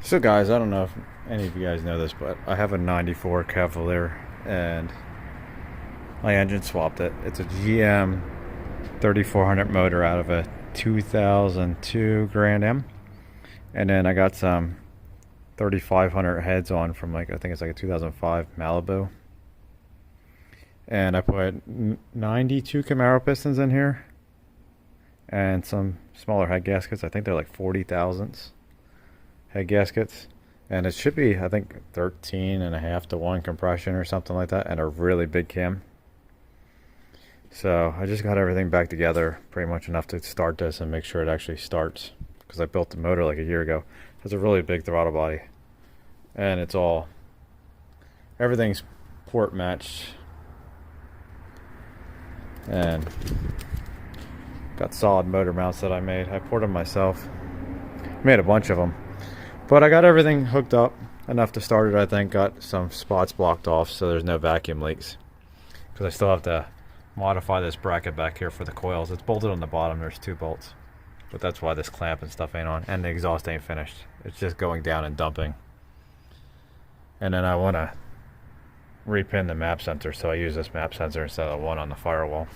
So guys, I don't know if any of you guys know this, but I have a 94 Cavalier and my engine swapped it. It's a GM 3400 motor out of a 2002 Grand Am. And then I got some 3500 heads on from I think it's like a 2005 Malibu. And I put 92 Camaro pistons in here and some smaller head gaskets. I think they're like 40 thousandths head gaskets, and it should be I think 13.5 to 1 compression or something like that, and a really big cam. So I just got everything back together pretty much enough to start this and make sure it actually starts, because I built the motor like a year ago. It has a really big throttle body, and everything's port matched, and got solid motor mounts that I made. I poured them myself, made a bunch of them. But I got everything hooked up enough to start it, I think. Got some spots blocked off so there's no vacuum leaks, because I still have to modify this bracket back here for the coils. It's bolted on the bottom. There's 2 bolts, but that's why this clamp and stuff ain't on, and the exhaust ain't finished. It's just going down and dumping. And then I want to repin the map sensor, so I use this map sensor instead of the one on the firewall.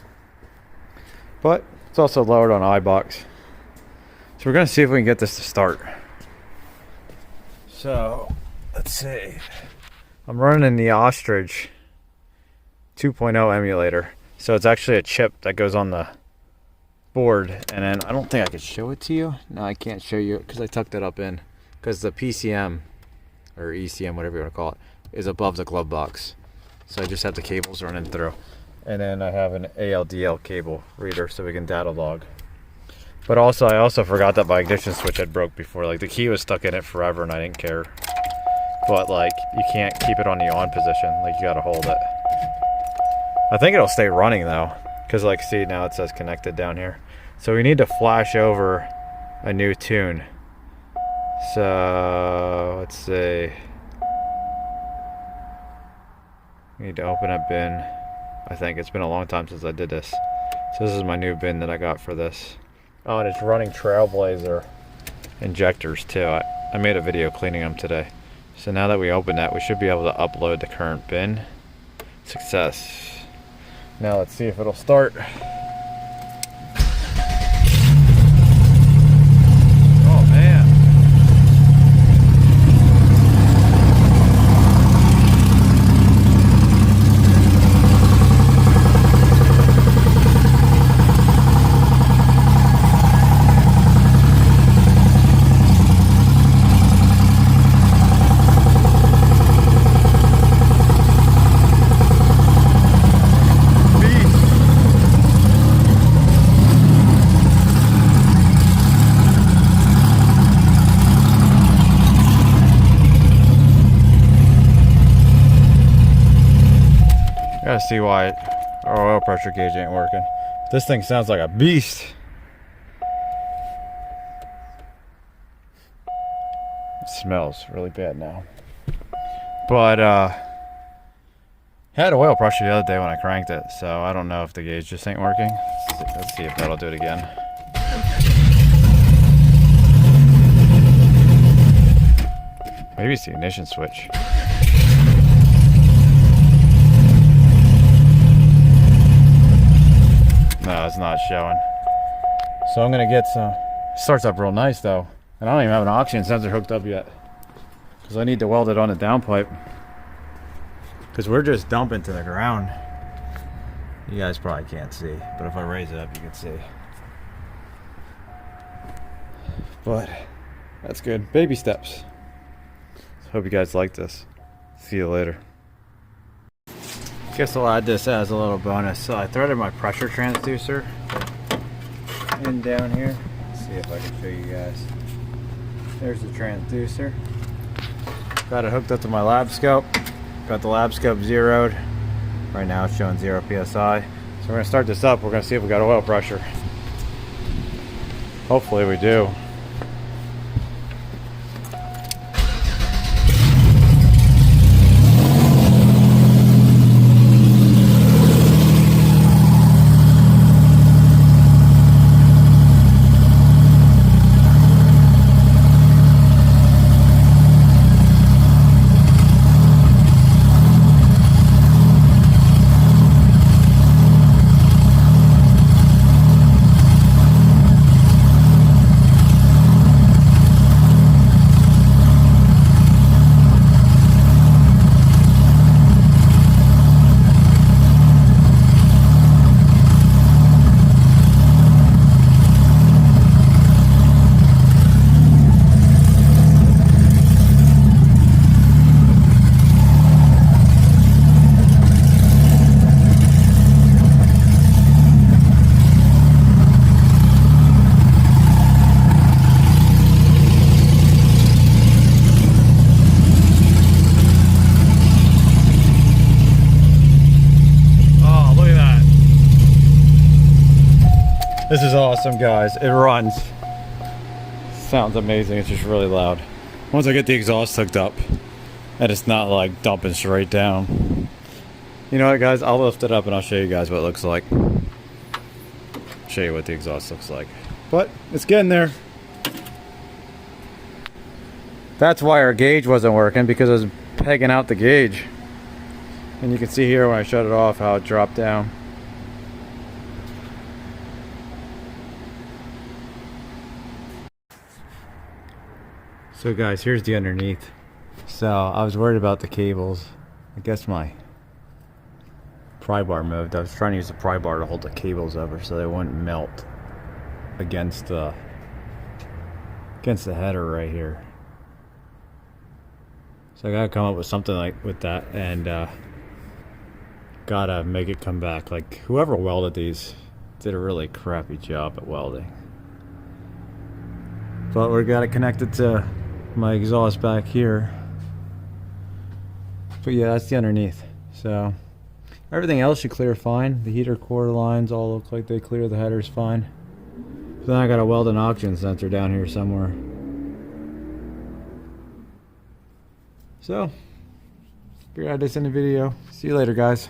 But it's also lowered on iBox, so we're going to see if we can get this to start. So, let's see. I'm running the Ostrich 2.0 emulator. So it's actually a chip that goes on the board. And then I don't think I could show it to you. No, I can't show you because I tucked it up in. Because the PCM, or ECM, whatever you want to call it, is above the glove box. So I just have the cables running through. And then I have an ALDL cable reader so we can data log. But also, I also forgot that my ignition switch had broke before. Like, the key was stuck in it forever and I didn't care. But like, you can't keep it on the on position. Like, you gotta hold it. I think it'll stay running though, because like, see, now it says connected down here. So we need to flash over a new tune. So let's see. We need to open a bin. I think it's been a long time since I did this. So this is my new bin that I got for this. Oh, and it's running Trailblazer injectors too. I made a video cleaning them today. So now that we open that, we should be able to upload the current bin. Success. Now let's see if it'll start. Oh man. Gotta see why our oil pressure gauge ain't working. This thing sounds like a beast. It smells really bad now. But had oil pressure the other day when I cranked it, so I don't know if the gauge just ain't working. Let's see if that'll do it again. Maybe it's the ignition switch. No, it's not showing. So I'm gonna get some. Starts up real nice though, and I don't even have an oxygen sensor hooked up yet, because I need to weld it on the downpipe. Because we're just dumping to the ground. You guys probably can't see, but if I raise it up, you can see. But that's good. Baby steps. Hope you guys like this. See you later. Guess I'll add this as a little bonus. So I threaded my pressure transducer in down here. Let's see if I can show you guys. There's the transducer. Got it hooked up to my lab scope. Got the lab scope zeroed. Right now it's showing 0 psi. So we're gonna start this up. We're gonna see if we got oil pressure. Hopefully we do. This is awesome, guys. It runs. Sounds amazing. It's just really loud. Once I get the exhaust hooked up and it's not like dumping straight down. You know what, guys? I'll lift it up and I'll show you guys what it looks like. Show you what the exhaust looks like. But it's getting there. That's why our gauge wasn't working, because I was pegging out the gauge. And you can see here when I shut it off how it dropped down. So guys, here's the underneath. So I was worried about the cables. I guess my pry bar moved. I was trying to use the pry bar to hold the cables over so they wouldn't melt against the header right here. So I gotta come up with something like with that, and gotta make it come back. Like, whoever welded these did a really crappy job at welding. But we got it connected to my exhaust back here. But yeah, that's the underneath. So everything else should clear fine. The heater core lines all look like they clear. The header's fine. So then I gotta weld an oxygen sensor down here somewhere. So figured I'd just end the video. See you later, guys.